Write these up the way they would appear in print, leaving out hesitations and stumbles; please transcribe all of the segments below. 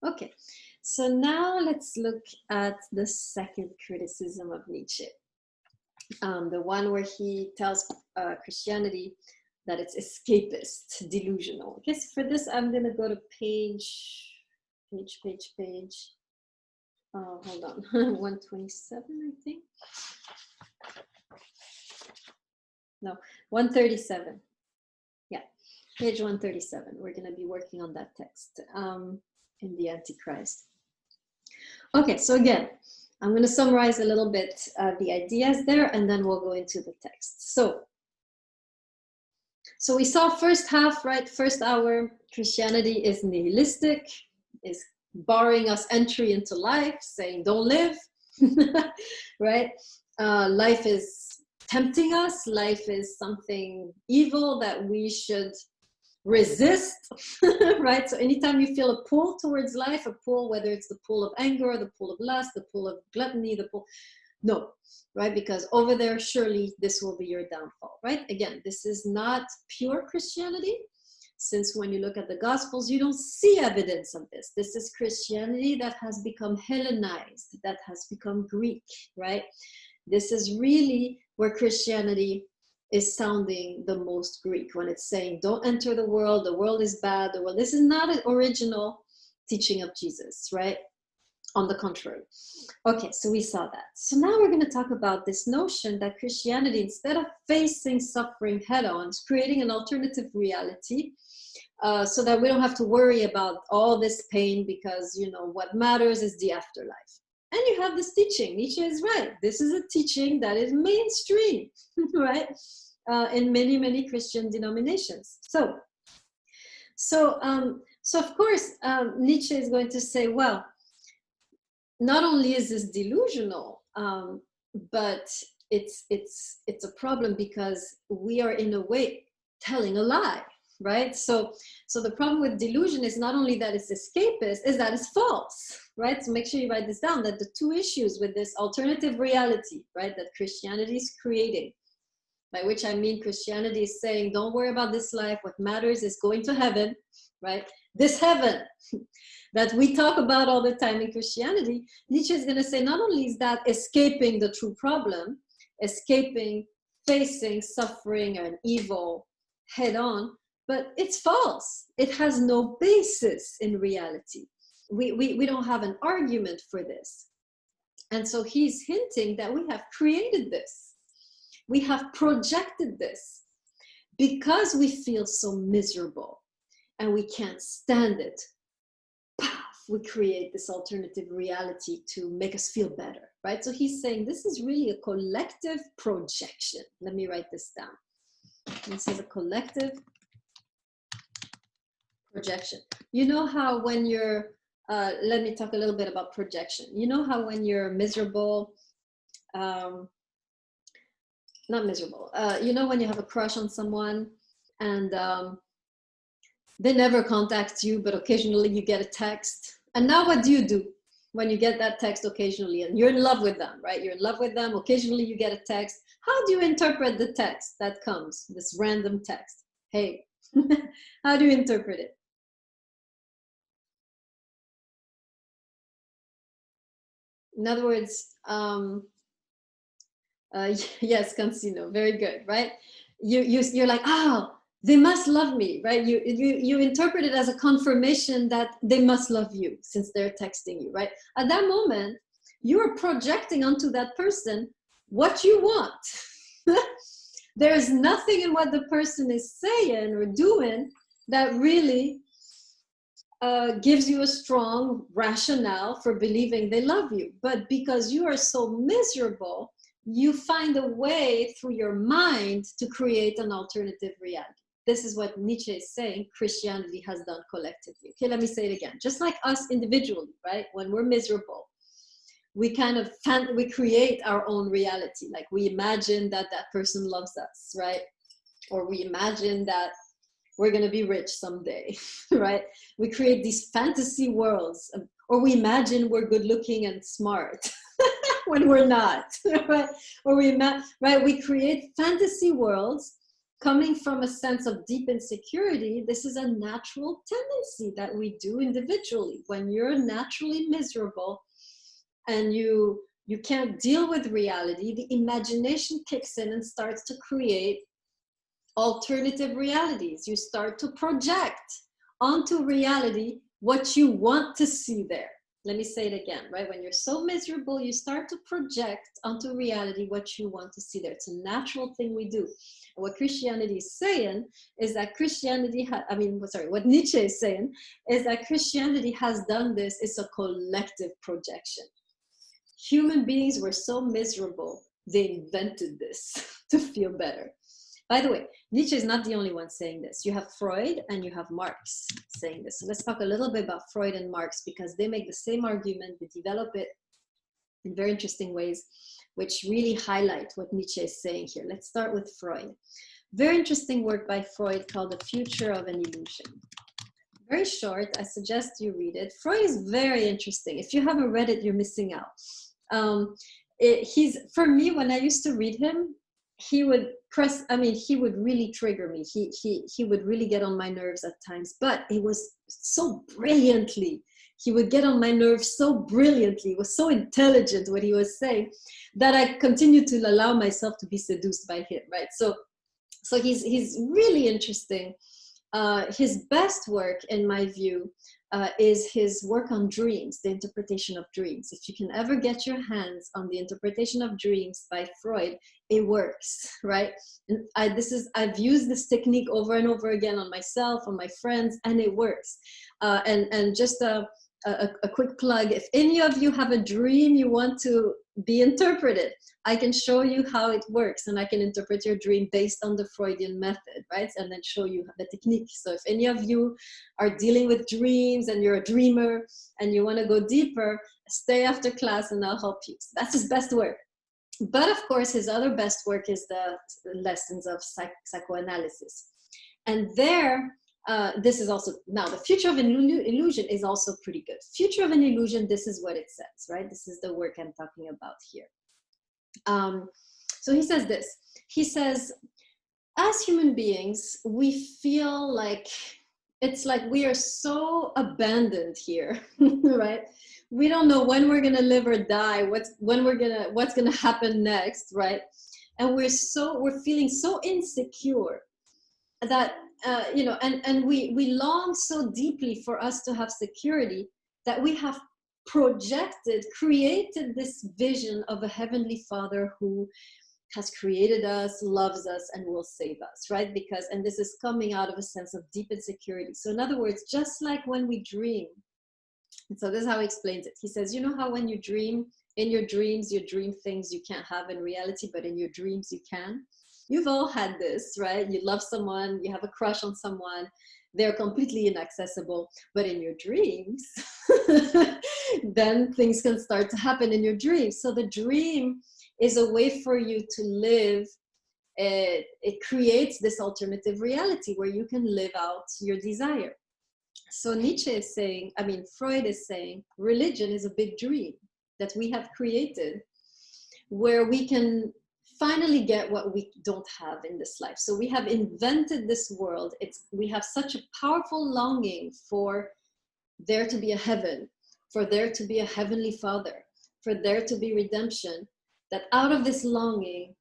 Okay, so now let's look at the second criticism of Nietzsche, the one where he tells Christianity that it's escapist, delusional. Okay, so for this, I'm gonna go to page. Hold on, 127, I think. No, 137. Yeah, page 137. We're going to be working on that text in the Antichrist. Okay, so again, I'm going to summarize a little bit the ideas there, and then we'll go into the text. So we saw first half, right? First hour, Christianity is nihilistic, is barring us entry into life, saying don't live, right? Life is tempting us. Life is something evil that we should resist, right? So anytime you feel a pull towards life, a pull, whether it's the pull of anger, the pull of lust, the pull of gluttony, no, right? Because over there, surely this will be your downfall, right? Again, this is not pure Christianity, since when you look at the Gospels, you don't see evidence of this. This is Christianity that has become Hellenized, that has become Greek, right? This is really where Christianity is sounding the most Greek, when it's saying, don't enter the world is bad, this is not an original teaching of Jesus, right? On the contrary. Okay, so we saw that. So now we're going to talk about this notion that Christianity, instead of facing suffering head on, is creating an alternative reality, so that we don't have to worry about all this pain, because, you know, what matters is the afterlife. And you have this teaching. Nietzsche is right. This is a teaching that is mainstream, right? In many, many Christian denominations. So of course, Nietzsche is going to say, well, not only is this delusional, but it's a problem because we are in a way telling a lie, right? So the problem with delusion is not only that it's escapist, is that it's false, right? So make sure you write this down, that the two issues with this alternative reality, right, that Christianity is creating, by which I mean Christianity is saying, don't worry about this life, what matters is going to heaven, right? This heaven that we talk about all the time in Christianity, Nietzsche is going to say, not only is that escaping the true problem, escaping facing suffering and evil head on, but it's false. It has no basis in reality. We don't have an argument for this. And so he's hinting that we have created this. We have projected this because we feel so miserable and we can't stand it. We create this alternative reality to make us feel better, right? So he's saying this is really a collective projection. Let me write this down. This is a collective projection. You know how when you're, let me talk a little bit about projection. You know how when you're miserable, not miserable, you know when you have a crush on someone and they never contact you, but occasionally you get a text. And now what do you do when you get that text occasionally and you're in love with them, right? You're in love with them. Occasionally you get a text. How do you interpret the text that comes, this random text? Hey, how do you interpret it? In other words, yes, Cancino, very good, right? You're like, oh, they must love me, right? You interpret it as a confirmation that they must love you since they're texting you, right? At that moment, you're projecting onto that person what you want. There's nothing in what the person is saying or doing that really gives you a strong rationale for believing they love you. But because you are so miserable, you find a way through your mind to create an alternative reality. This is what Nietzsche is saying Christianity has done collectively. Okay, let me say it again. Just like us individually, right? When we're miserable, we kind of we create our own reality. Like we imagine that that person loves us, right? Or we imagine that we're going to be rich someday, right? We create these fantasy worlds, or we imagine we're good looking and smart when we're not, right? Or we create fantasy worlds coming from a sense of deep insecurity, this is a natural tendency that we do individually. When you're naturally miserable and you can't deal with reality, the imagination kicks in and starts to create alternative realities. You start to project onto reality what you want to see there. Let me say it again, right? When you're so miserable, you start to project onto reality what you want to see there. It's a natural thing we do. And what Christianity is saying is that what Nietzsche is saying is that Christianity has done this. It's a collective projection. Human beings were so miserable, they invented this to feel better. By the way, Nietzsche is not the only one saying this. You have Freud and you have Marx saying this. So let's talk a little bit about Freud and Marx, because they make the same argument, they develop it in very interesting ways, which really highlight what Nietzsche is saying here. Let's start with Freud. Very interesting work by Freud called The Future of an Illusion. Very short, I suggest you read it. Freud is very interesting. If you haven't read it, you're missing out. For me, when I used to read him, he would really trigger me. He would really get on my nerves at times, but it was so brilliantly. He would get on my nerves so brilliantly. It was so intelligent what he was saying that I continued to allow myself to be seduced by him, right? So he's really interesting. His best work, in my view, is his work on dreams, the interpretation of dreams. If you can ever get your hands on the interpretation of dreams by Freud, it works, right? And I've used this technique over and over again on myself, on my friends, and it works. And just a quick plug, if any of you have a dream you want to be interpreted, I can show you how it works, and I can interpret your dream based on the Freudian method, right? And then show you the technique. So if any of you are dealing with dreams and you're a dreamer and you want to go deeper, stay after class and I'll help you. So that's his best work. But of course, his other best work is the lessons of psychoanalysis. And there, this is also, now the Future of an Illusion is also pretty good. Future of an Illusion, this is what it says, right? This is the work I'm talking about here. So he says this. He says, as human beings, we feel like, it's like we are so abandoned here, right? We don't know when we're gonna live or die, what's gonna happen next, right? And we're feeling so insecure that and we long so deeply for us to have security that we have created this vision of a heavenly Father who has created us, loves us, and will save us, right? And this is coming out of a sense of deep insecurity. So in other words, just like when we dream, and so this is how he explains it. He says, you know how when you dream, in your dreams, you dream things you can't have in reality, but in your dreams you can? You've all had this, right? You love someone, you have a crush on someone, they're completely inaccessible, but in your dreams, then things can start to happen in your dreams. So the dream is a way for you to live. It creates this alternative reality where you can live out your desire. So Freud is saying, religion is a big dream that we have created where we can finally get what we don't have in this life. So we have invented this world. We have such a powerful longing for there to be a heaven, for there to be a heavenly Father, for there to be redemption, that out of this longing,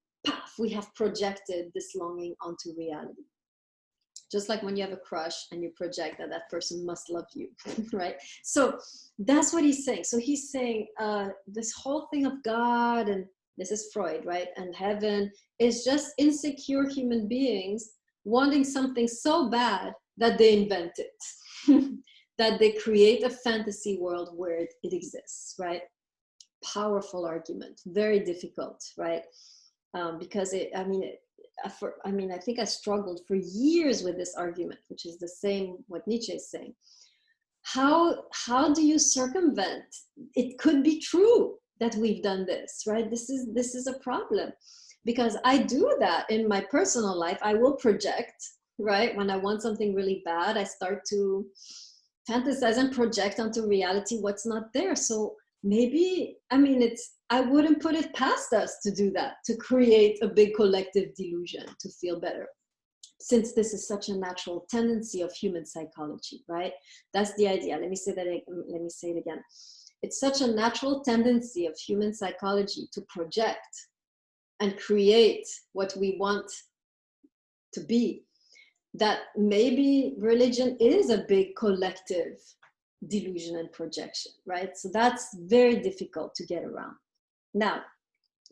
we have projected this longing onto reality. Just like when you have a crush and you project that person must love you, right? So that's what he's saying. So he's saying this whole thing of God, and this is Freud, right? And heaven is just insecure human beings wanting something so bad that they invent it, that they create a fantasy world where it exists, right? Powerful argument, very difficult, right? Because I think I struggled for years with this argument, which is the same what Nietzsche is saying. How do you circumvent? It could be true that we've done this, right? This is a problem, because I do that in my personal life. I will project, right? When I want something really bad, I start to fantasize and project onto reality what's not there. So maybe, I wouldn't put it past us to do that, to create a big collective delusion to feel better. since this is such a natural tendency of human psychology, right? That's the idea. Let me say it again. It's such a natural tendency of human psychology to project and create what we want to be, that maybe religion is a big collective delusion and projection, right? So that's very difficult to get around. Now,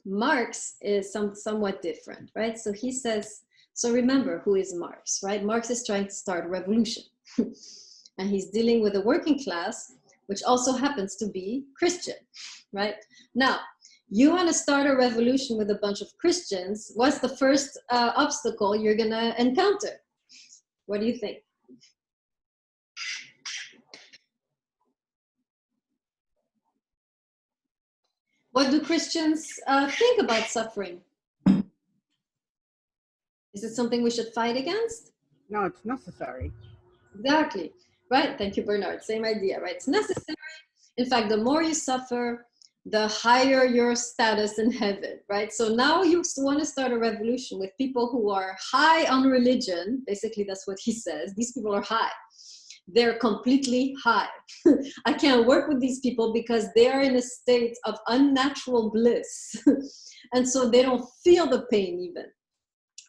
Marx is somewhat different, right? So he says, so remember, who is Marx, right? Marx is trying to start a revolution. And he's dealing with a working class, which also happens to be Christian, right? Now, you want to start a revolution with a bunch of Christians. What's the first obstacle you're going to encounter? What do you think? What do Christians think about suffering? Is it something we should fight against? No, it's necessary. Exactly, right? Thank you, Bernard. Same idea, right? It's necessary. In fact, the more you suffer, the higher your status in heaven, right? So now you want to start a revolution with people who are high on religion. Basically, that's what he says. These people are high. They're completely high. I can't work with these people because they are in a state of unnatural bliss. And so they don't feel the pain even.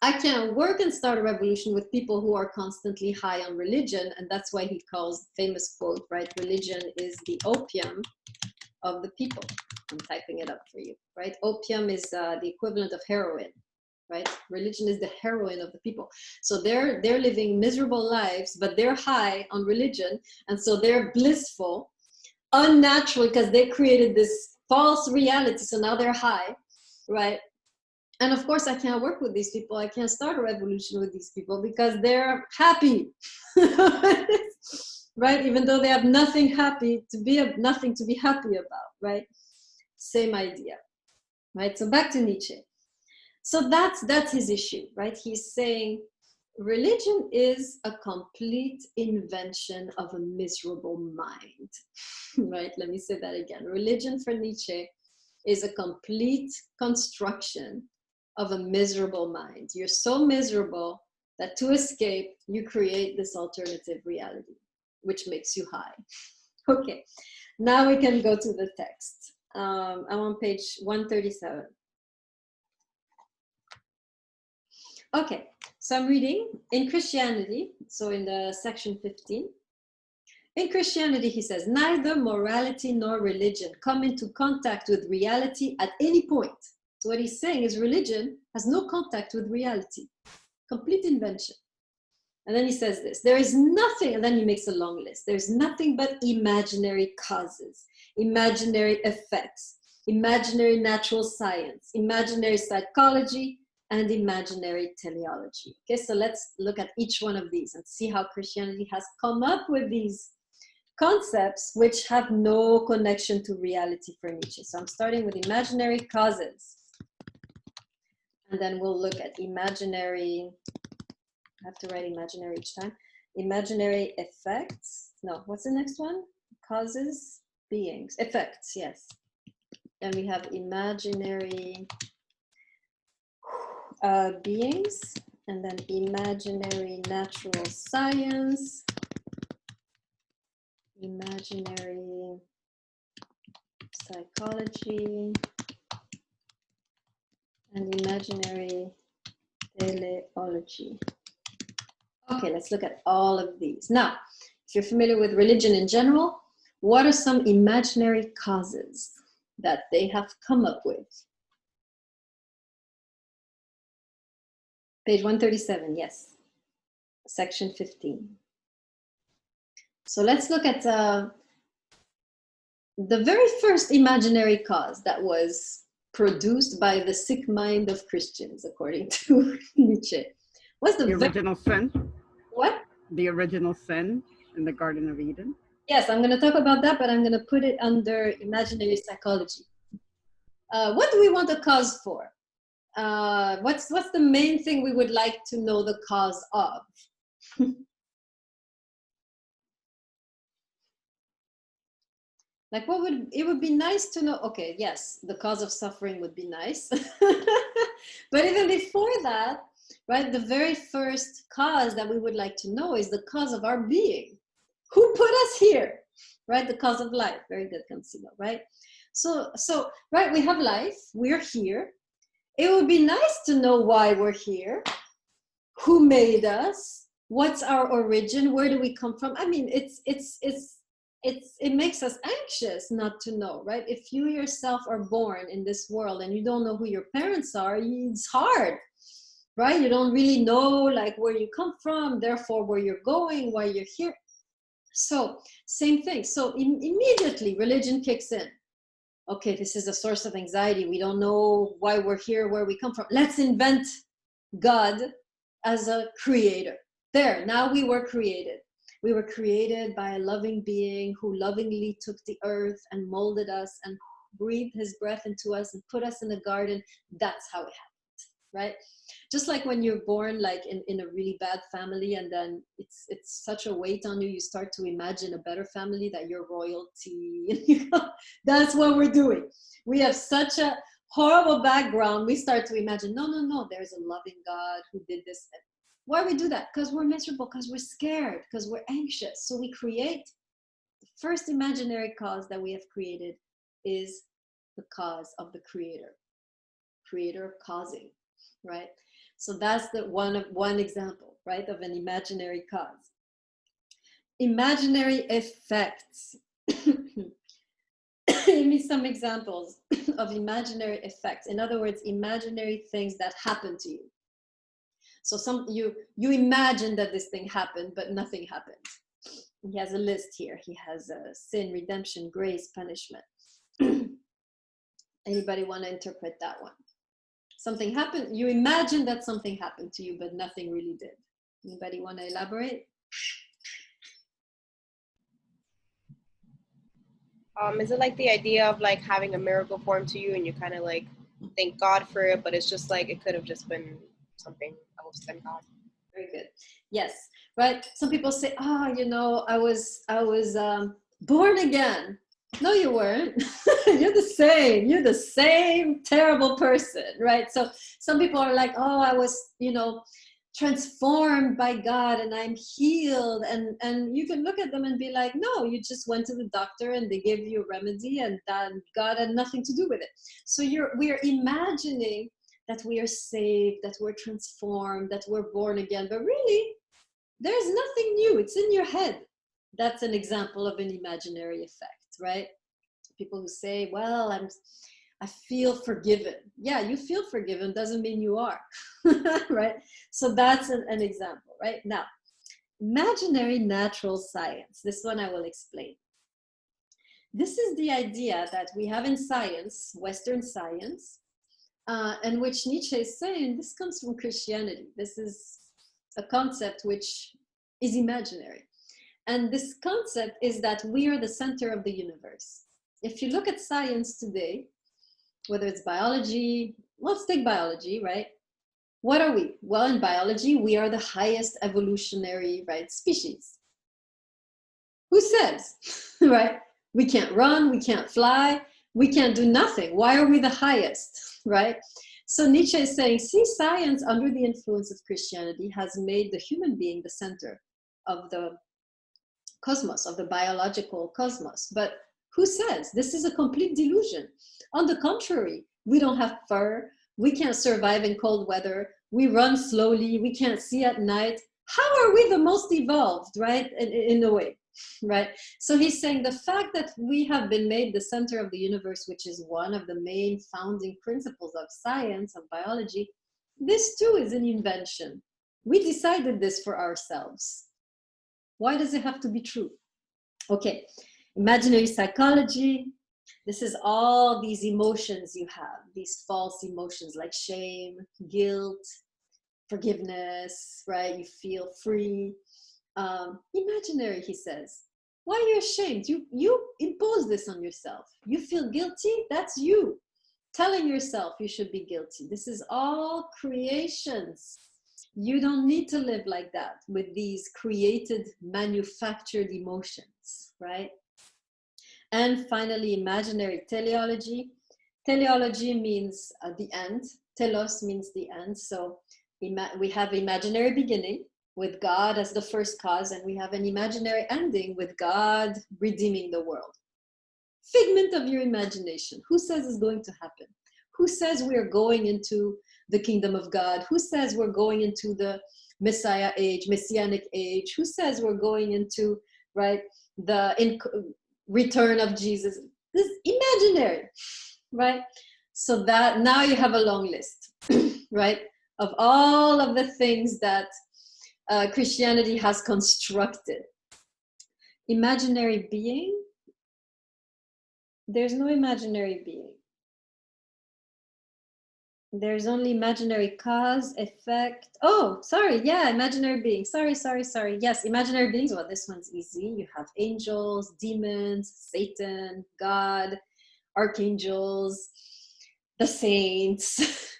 I can't work and start a revolution with people who are constantly high on religion. And that's why he calls famous quote, right? Religion is the opium of the people. I'm typing it up for you, right? Opium is the equivalent of heroin, right? Religion is the heroin of the people. So they're living miserable lives, but they're high on religion. And so they're blissful, unnatural, because they created this false reality. So now they're high, right? And of course, I can't work with these people. I can't start a revolution with these people because they're happy, right? Even though they have nothing to be happy about, right? Same idea, right? So back to Nietzsche. So that's his issue, right? He's saying religion is a complete invention of a miserable mind, right? Let me say that again. Religion for Nietzsche is a complete construction of a miserable mind. You're so miserable that to escape, you create this alternative reality, which makes you high. Okay, now we can go to the text. I'm on page 137. Okay, so I'm reading in Christianity, so in the section 15. In Christianity, he says, neither morality nor religion come into contact with reality at any point. So what he's saying is religion has no contact with reality, complete invention. And then he says this, there is nothing, and then he makes a long list. There's nothing but imaginary causes, imaginary effects, imaginary natural science, imaginary psychology, and imaginary teleology. Okay, so let's look at each one of these and see how Christianity has come up with these concepts which have no connection to reality for Nietzsche. So I'm starting with imaginary causes. And then we'll look at imaginary, I have to write imaginary each time. Imaginary effects. No, what's the next one? Causes, beings, effects, yes. And we have imaginary beings, and then imaginary natural science, imaginary psychology, and imaginary teleology. Okay, let's look at all of these. Now, if you're familiar with religion in general, what are some imaginary causes that they have come up with? Page 137, yes. Section 15. So let's look at the very first imaginary cause that was produced by the sick mind of Christians, according to Nietzsche. What's the original sin? What? The original sin in the Garden of Eden? Yes, I'm going to talk about that, but I'm going to put it under imaginary psychology. What do we want a cause for? What's the main thing we would like to know the cause of? Like it would be nice to know, okay, yes, the cause of suffering would be nice. But even before that, right? The very first cause that we would like to know is the cause of our being. Who put us here, right? The cause of life. Very good, Conceal, right? So, right, we have life, we're here. It would be nice to know why we're here, who made us, what's our origin, where do we come from? I mean, it makes us anxious not to know, right? If you yourself are born in this world and you don't know who your parents are, it's hard, right? You don't really know like where you come from, therefore where you're going, why you're here. So same thing. So immediately religion kicks in. Okay, this is a source of anxiety. We don't know why we're here, where we come from. Let's invent God as a creator. There, now we were created. We were created by a loving being who lovingly took the earth and molded us and breathed his breath into us and put us in a garden. That's how it happened, right? Just like when you're born like in a really bad family, and then it's such a weight on you, you start to imagine a better family, that you're royalty. That's what we're doing. We have such a horrible background, we start to imagine, no, there's a loving God who did this. Why we do that? Because we're miserable, because we're scared, because we're anxious. So we create the first imaginary cause that we have created is the cause of the creator causing, right? So that's the one example, right, of an imaginary cause. Imaginary effects. Give me some examples of imaginary effects. In other words, imaginary things that happen to you. So you imagine that this thing happened, but nothing happened. He has a list here. He has sin, redemption, grace, punishment. Anybody want to interpret that one? Something happened. You imagine that something happened to you, but nothing really did. Anybody want to elaborate? Is it like the idea of like having a miracle form to you and you kind of like thank God for it, but it's just like it could have just been something else than God? Very good. Yes, right. Some people say, I was born again. No, you weren't. You're the same terrible person, right? So some people are like, I was, transformed by God and I'm healed. And you can look at them and be like, no, you just went to the doctor and they gave you a remedy and that God had nothing to do with it. So we're imagining that we are saved, that we're transformed, that we're born again. But really, there's nothing new. It's in your head. That's an example of an imaginary effect, right? People who say, well, I feel forgiven. Yeah, you feel forgiven doesn't mean you are, right? So that's an example, right? Now, imaginary natural science. This one I will explain. This is the idea that we have in science, Western science, and which Nietzsche is saying, this comes from Christianity. This is a concept which is imaginary. And this concept is that we are the center of the universe. If you look at science today, whether it's biology, let's take biology, right? What are we? Well, in biology, we are the highest evolutionary, right, species. Who says, right? We can't run, we can't fly, we can't do nothing. Why are we the highest, right? So Nietzsche is saying, see, science under the influence of Christianity has made the human being the center of the cosmos, of the biological cosmos. But who says? This is a complete delusion. On the contrary, we don't have fur, we can't survive in cold weather, we run slowly, we can't see at night. How are we the most evolved, right? In a way, right? So he's saying the fact that we have been made the center of the universe, which is one of the main founding principles of science, of biology, this too is an invention. We decided this for ourselves. Why does it have to be true? Okay, imaginary psychology. This is all these emotions you have, these false emotions like shame, guilt, forgiveness, right? You feel free. Imaginary, he says. Why are you ashamed? You impose this on yourself. You feel guilty? That's you telling yourself you should be guilty. This is all creations. You don't need to live like that with these created, manufactured emotions, right? And finally, imaginary teleology. Teleology means the end. Telos means the end. So We have imaginary beginning with God as the first cause, and we have an imaginary ending with God redeeming the world. Figment of your imagination. Who says it's going to happen? Who says we are going into the kingdom of God? Who says we're going into the Messiah age, Messianic age? Who says we're going into, right, the return of Jesus? This is imaginary, right? So that now you have a long list, right, of all of the things that Christianity has constructed. Imaginary being? There's no imaginary being. There's only imaginary cause, effect. Oh, sorry. Yeah, imaginary being. Sorry. Yes, imaginary beings. Well, this one's easy. You have angels, demons, Satan, God, archangels, the saints.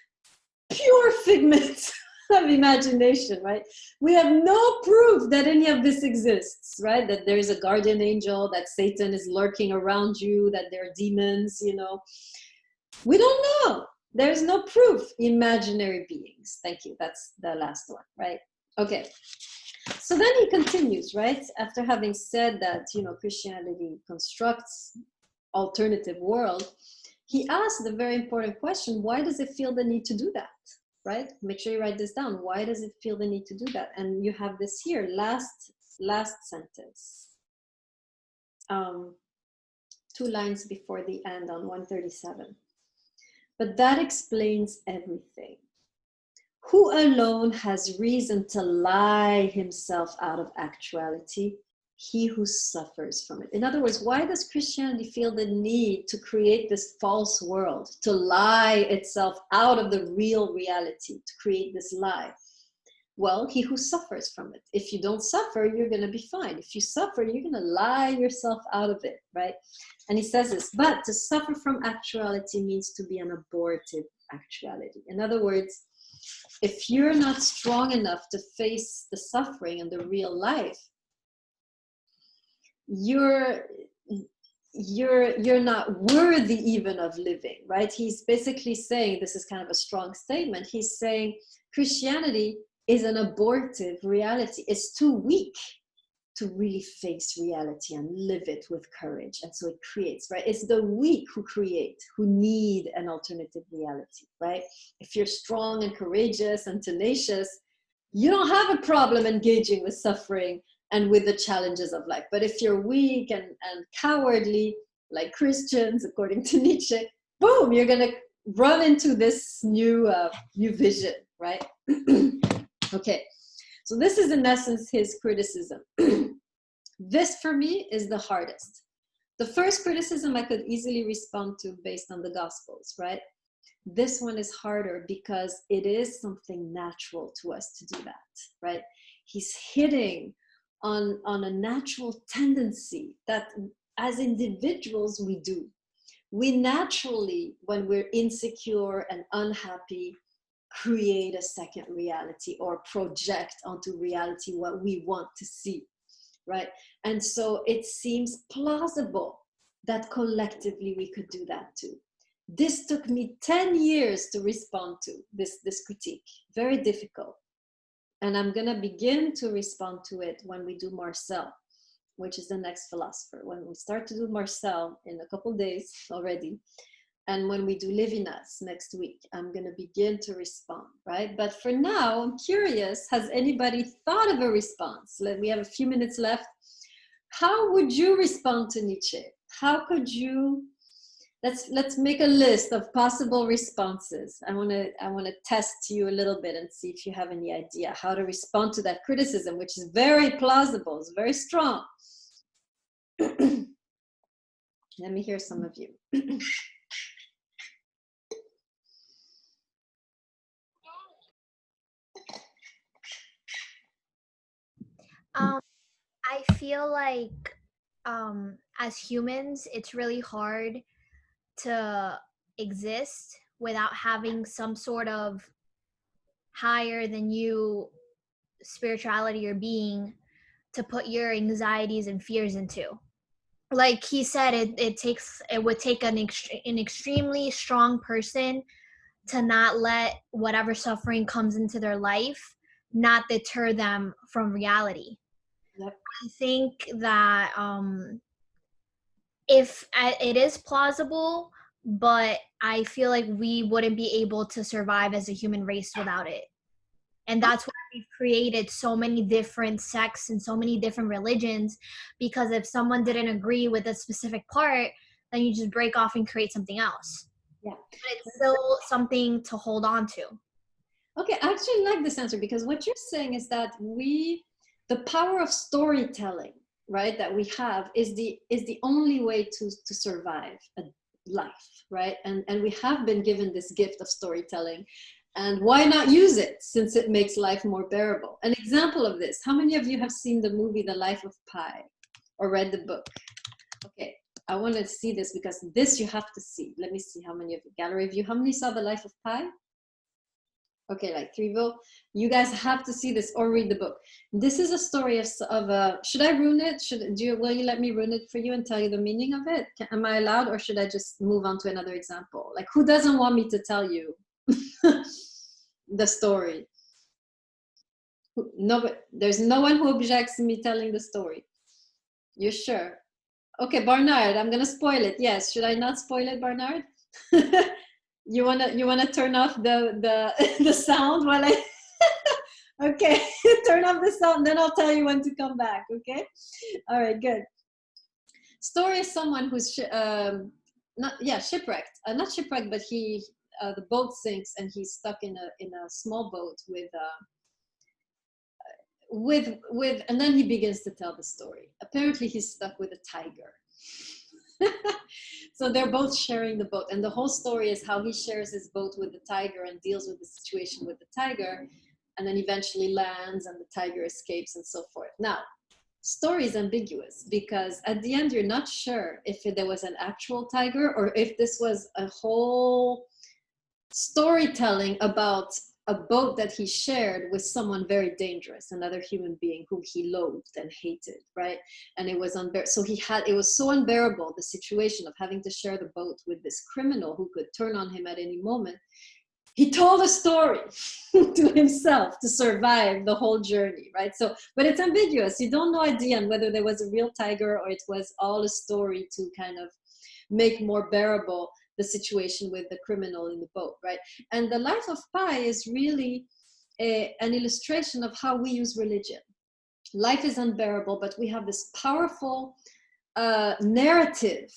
Pure figment of imagination, right? We have no proof that any of this exists, right? That there's a guardian angel, that Satan is lurking around you, that there are demons, you know. We don't know. There's no proof. Imaginary beings. Thank you. That's the last one, right? Okay. So then he continues, right? After having said that, you know, Christianity constructs alternative world, he asks the very important question, why does it feel the need to do that, right? Make sure you write this down. Why does it feel the need to do that? And you have this here, last sentence. 2 lines before the end on 137. But that explains everything. Who alone has reason to lie himself out of actuality? He who suffers from it. In other words, why does Christianity feel the need to create this false world, to lie itself out of the real reality, to create this lie? Well, he who suffers from it. If you don't suffer, you're going to be fine. If you suffer, you're going to lie yourself out of it, right? And he says this, but to suffer from actuality means to be an abortive actuality. In other words, if you're not strong enough to face the suffering and the real life, you're not worthy even of living, right? He's basically saying, this is kind of a strong statement. He's saying Christianity is an abortive reality. It's too weak to really face reality and live it with courage. And so it creates, right? It's the weak who create, who need an alternative reality, right? If you're strong and courageous and tenacious, you don't have a problem engaging with suffering and with the challenges of life. But if you're weak and cowardly, like Christians, according to Nietzsche, boom, you're gonna run into this new vision, right? Okay, so this is in essence his criticism. This for me is the hardest. The first criticism I could easily respond to based on the Gospels, right? This one is harder because it is something natural to us to do that, right? He's hitting on a natural tendency that as individuals we do. We naturally, when we're insecure and unhappy, create a second reality or project onto reality what we want to see, right? And so it seems plausible that collectively we could do that too. This took me 10 years to respond to this critique, very difficult. And I'm gonna begin to respond to it when we do Marcel, which is the next philosopher. When we start to do Marcel in a couple days already, and when we do Levinas next week, I'm going to begin to respond, right? But for now, I'm curious, has anybody thought of a response? We have a few minutes left. How would you respond to Nietzsche? How could you, let's make a list of possible responses. I want to test you a little bit and see if you have any idea how to respond to that criticism, which is very plausible, it's very strong. Let me hear some of you. I feel like as humans, it's really hard to exist without having some sort of higher than you spirituality or being to put your anxieties and fears into. Like he said, it would take an extremely strong person to not let whatever suffering comes into their life not deter them from reality. Yep. I think that if it is plausible, but I feel like we wouldn't be able to survive as a human race without it. And that's why we've created so many different sects and so many different religions, because if someone didn't agree with a specific part, then you just break off and create something else. Yeah. But it's still something to hold on to. Okay, I actually like this answer, because what you're saying is that the power of storytelling, right, that we have is the only way to survive a life, right? And we have been given this gift of storytelling, and why not use it, since it makes life more bearable? An example of this: how many of you have seen the movie The Life of Pi, or read the book? Okay, I want to see this, because this you have to see. Let me see how many of you, gallery view, how many saw The Life of Pi? Okay, like 3 vote. You guys have to see this or read the book. This is a story of should I ruin it? Will you let me ruin it for you and tell you the meaning of it? Am I allowed, or should I just move on to another example? Like, who doesn't want me to tell you the story? No, but there's no one who objects to me telling the story. You're sure? Okay, Barnard, I'm gonna spoil it. Yes, should I not spoil it, Barnard? You wanna turn off the sound while I okay, turn off the sound, then I'll tell you when to come back. Okay, all right, good. Story is someone who's shipwrecked, not shipwrecked, but he the boat sinks and he's stuck in a small boat with and then he begins to tell the story. Apparently he's stuck with a tiger. So they're both sharing the boat, and the whole story is how he shares his boat with the tiger and deals with the situation with the tiger, and then eventually lands and the tiger escapes and so forth. Now, story is ambiguous, because at the end you're not sure if there was an actual tiger or if this was a whole storytelling about a boat that he shared with someone very dangerous, another human being whom he loathed and hated, right? And it was it was so unbearable, the situation of having to share the boat with this criminal who could turn on him at any moment. He told a story to himself to survive the whole journey, right? So, but it's ambiguous. You don't know idea on whether there was a real tiger or it was all a story to kind of make more bearable the situation with the criminal in the boat, right? And The Life of Pi is really an illustration of how we use religion. Life is unbearable, but we have this powerful narrative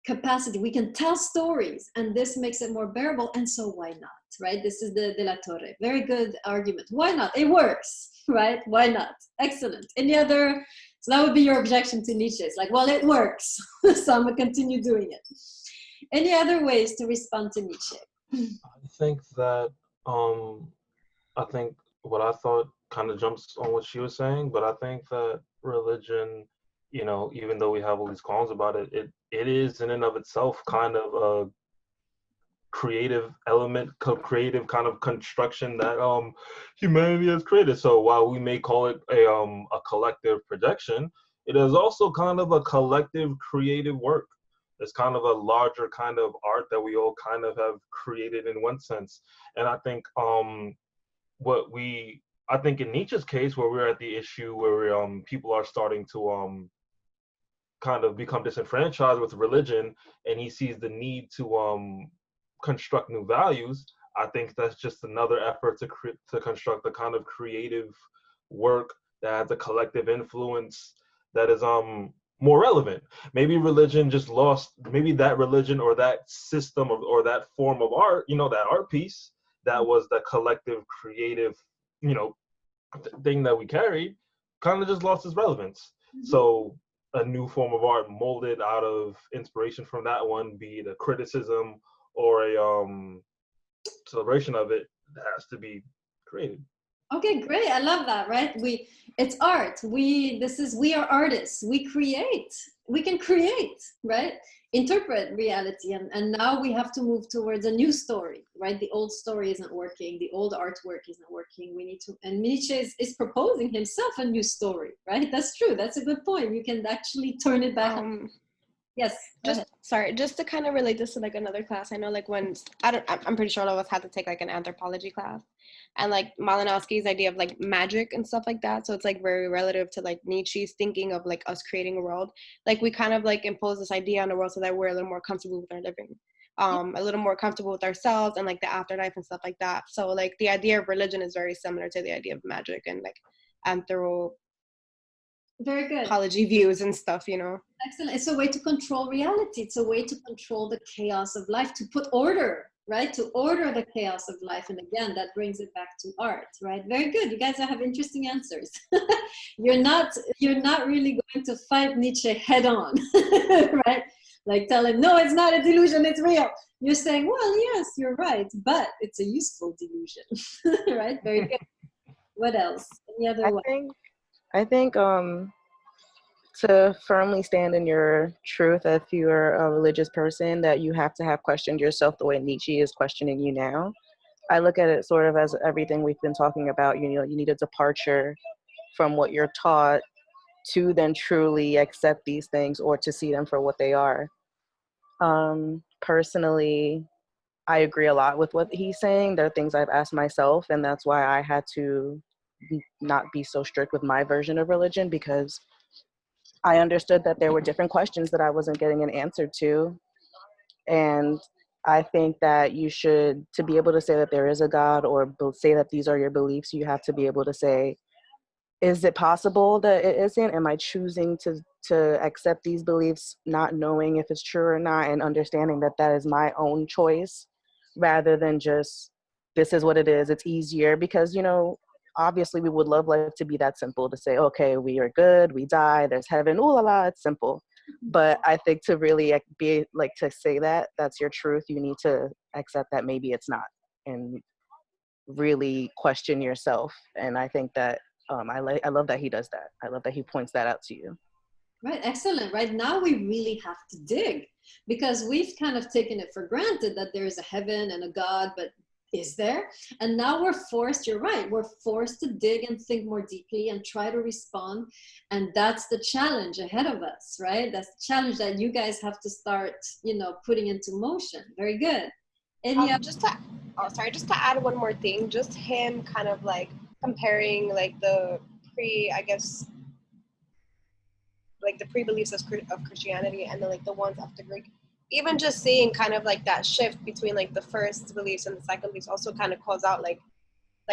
capacity. We can tell stories, and this makes it more bearable, and so why not, right? This is the De La Torre. Very good argument. Why not? It works, right? Why not? Excellent. Any other? So that would be your objection to Nietzsche. It's like, well, it works, so I'm gonna continue doing it. Any other ways to respond to Nietzsche? I think that I think what I thought kind of jumps on what she was saying, but I think that religion, even though we have all these qualms about it, it is in and of itself kind of a creative element, creative kind of construction that humanity has created. So while we may call it a collective projection, it is also kind of a collective creative work. It's kind of a larger kind of art that we all kind of have created in one sense. And I think I think in Nietzsche's case, where we're at the issue where people are starting to kind of become disenfranchised with religion, and he sees the need to construct new values, I think that's just another effort to construct a kind of creative work that has a collective influence that is more relevant. Maybe religion just lost, maybe that religion or that system or that form of art, that art piece that was the collective creative, thing that we carried, kind of just lost its relevance. Mm-hmm. So a new form of art molded out of inspiration from that one, be it a criticism or a celebration of it, has to be created. Okay, great. I love that, right? It's art. We are artists. We can create, right? Interpret reality. And now we have to move towards a new story, right? The old story isn't working. The old artwork isn't working. And Nietzsche is proposing himself a new story, right? That's true. That's a good point. You can actually turn it back. Yes. Go Just ahead. sorry, just to kind of relate this to like another class. I know like when I'm pretty sure all of us had to take like an anthropology class, and like Malinowski's idea of like magic and stuff like that. So it's like very relative to like Nietzsche's thinking of like us creating a world. Like we kind of like impose this idea on the world so that we're a little more comfortable with our living, a little more comfortable with ourselves and like the afterlife and stuff like that. So like the idea of religion is very similar to the idea of magic and like anthropology Very good. views and stuff, you know. Excellent. It's a way to control reality. It's a way to control the chaos of life, to put order, right? To order the chaos of life. And again, that brings it back to art, right? Very good. You guys have interesting answers. You're not really going to fight Nietzsche head on, right? Like tell him, no, it's not a delusion, it's real. You're saying, well, yes, you're right, but it's a useful delusion, right? Very good. What else? Any other one? I think to firmly stand in your truth, if you're a religious person, that you have to have questioned yourself the way Nietzsche is questioning you now. I look at it sort of as everything we've been talking about. You know, you need a departure from what you're taught to then truly accept these things or to see them for what they are. Personally, I agree a lot with what he's saying. There are things I've asked myself, and that's why I had to not be so strict with my version of religion, because I understood that there were different questions that I wasn't getting an answer to. And I think that you should, to be able to say that there is a God or say that these are your beliefs, you have to be able to say, is it possible that it isn't? Am I choosing to accept these beliefs, not knowing if it's true or not, and understanding that that is my own choice rather than just, this is what it is, it's easier? Because, you know, obviously we would love life to be that simple, to say, okay, we are good, we die, there's heaven, ooh la la, it's simple. But I think to really be like, to say that that's your truth, you need to accept that maybe it's not, and really question yourself. And I think that I love that he does that. I love that he points that out to you. Right, excellent. Right now we really have to dig, because we've kind of taken it for granted that there is a heaven and a God, but is there? And now we're forced, you're right, we're forced to dig and think more deeply and try to respond. And that's the challenge ahead of us, right? That's the challenge that you guys have to start, you know, putting into motion. Very good. Just to add one more thing, just him kind of like comparing like the pre-beliefs of Christianity and then like the ones of the Greek, even just seeing kind of like that shift between like the first beliefs and the second beliefs also kind of calls out like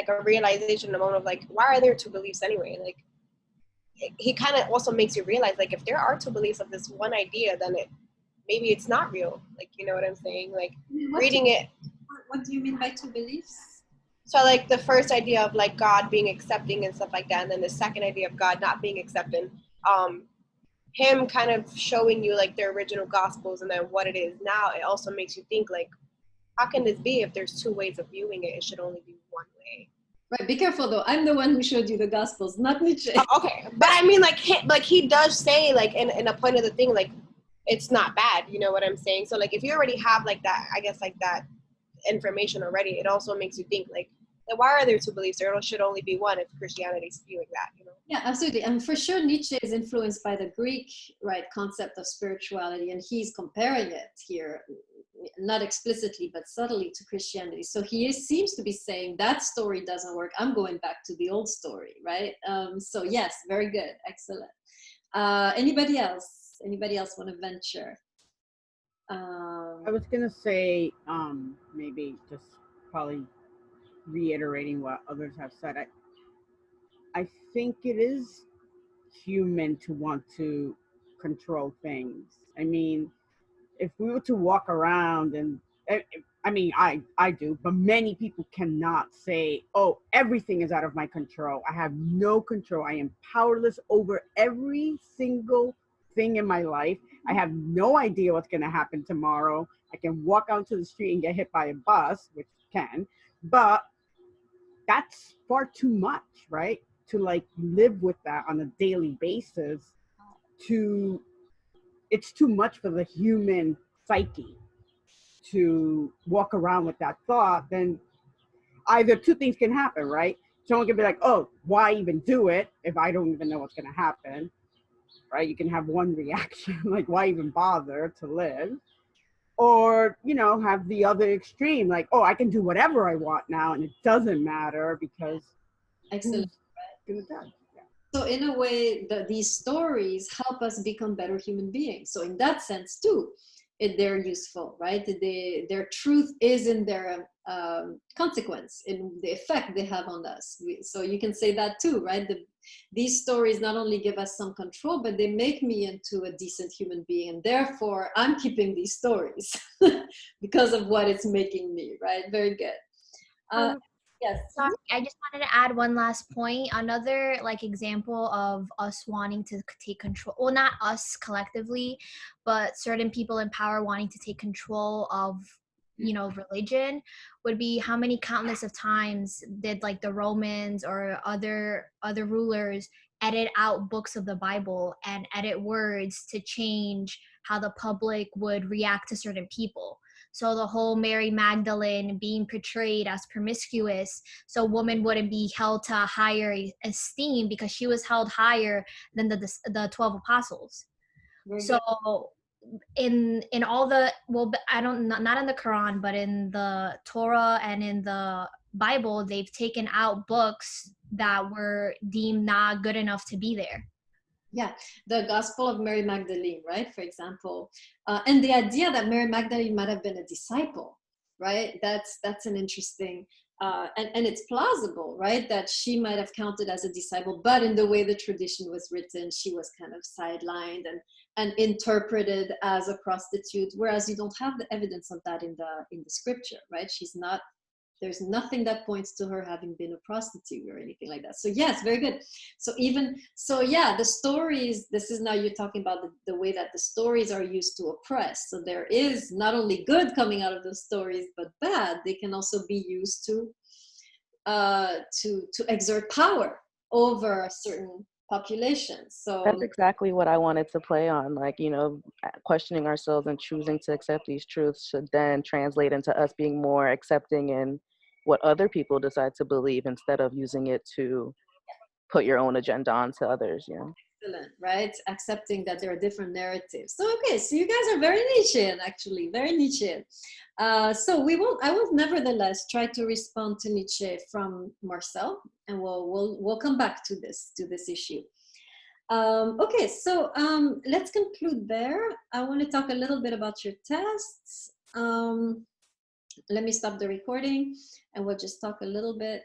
a realization, a moment of like, why are there two beliefs anyway? Like he kind of also makes you realize like, if there are two beliefs of this one idea, then maybe it's not real. Like, you know what I'm saying? Like reading it. What do you mean by two beliefs? So like the first idea of like God being accepting and stuff like that, and then the second idea of God not being accepting, him kind of showing you like the original gospels and then what it is now, it also makes you think like, how can this be? If there's two ways of viewing it, it should only be one way. Right, be careful though. I'm the one who showed you the gospels, not Nietzsche. Okay, but I mean like he does say like in a point of the thing, like it's not bad, you know what I'm saying? So like if you already have like that, I guess like that information already, it also makes you think like, why are there two beliefs? There should only be one if Christianity's viewing that, you know? Yeah, absolutely. And for sure, Nietzsche is influenced by the Greek, right, concept of spirituality, and he's comparing it here, not explicitly, but subtly, to Christianity. So seems to be saying that story doesn't work. I'm going back to the old story, right? So yes, very good. Excellent. Anybody else? Anybody else want to venture? I was going to say, maybe just probably reiterating what others have said. I think it is human to want to control things. I mean, if we were to walk around and, I mean, I do, but many people cannot say, oh, everything is out of my control. I have no control. I am powerless over every single thing in my life. I have no idea what's going to happen tomorrow. I can walk out to the street and get hit by a bus, which can, but that's far too much, right? To like live with that on a daily basis. It's too much for the human psyche to walk around with that thought. Then either two things can happen, right? Someone can be like, oh, why even do it if I don't even know what's going to happen? right? You can have one reaction, like why even bother to live? Or, you know, have the other extreme, like, oh, I can do whatever I want now and it doesn't matter because Excellent. who's gonna die? So in a way, these stories help us become better human beings. So in that sense too, they're useful, right? Their truth is in their consequence, in the effect they have on us. So you can say that too, right? These stories not only give us some control, but they make me into a decent human being. And therefore, I'm keeping these stories because of what it's making me, right? Very good. Yes. Sorry, I just wanted to add one last point. Another like example of us wanting to take control, well, not us collectively, but certain people in power wanting to take control of, you know, religion, would be how many countless of times did like the Romans or other rulers edit out books of the Bible and edit words to change how the public would react to certain people. So the whole Mary Magdalene being portrayed as promiscuous, so women wouldn't be held to higher esteem because she was held higher than the 12 apostles. Very So good. in all the, well, I don't, not in the Quran, but in the Torah and in the Bible, they've taken out books that were deemed not good enough to be there. Yeah, the Gospel of Mary Magdalene, right? For example, and the idea that Mary Magdalene might have been a disciple, right? That's an interesting, and it's plausible, right? That she might have counted as a disciple, but in the way the tradition was written, she was kind of sidelined and interpreted as a prostitute, whereas you don't have the evidence of that in the scripture, right? She's not. There's nothing that points to her having been a prostitute or anything like that. So yes, very good. So yeah, the stories, this is now you're talking about the way that the stories are used to oppress. So there is not only good coming out of those stories, but bad. They can also be used to exert power over a certain population. So That's exactly what I wanted to play on. Like, you know, questioning ourselves and choosing to accept these truths should then translate into us being more accepting in what other people decide to believe instead of using it to put your own agenda onto others, you know. excellent, right? Accepting that there are different narratives. So okay, so you guys are very Nietzschean, actually, very Nietzschean. So I will nevertheless try to respond to Nietzsche from Marcel, and we'll come back to this issue. Okay, so let's conclude there. I want to talk a little bit about your tests. Let me stop the recording and we'll just talk a little bit.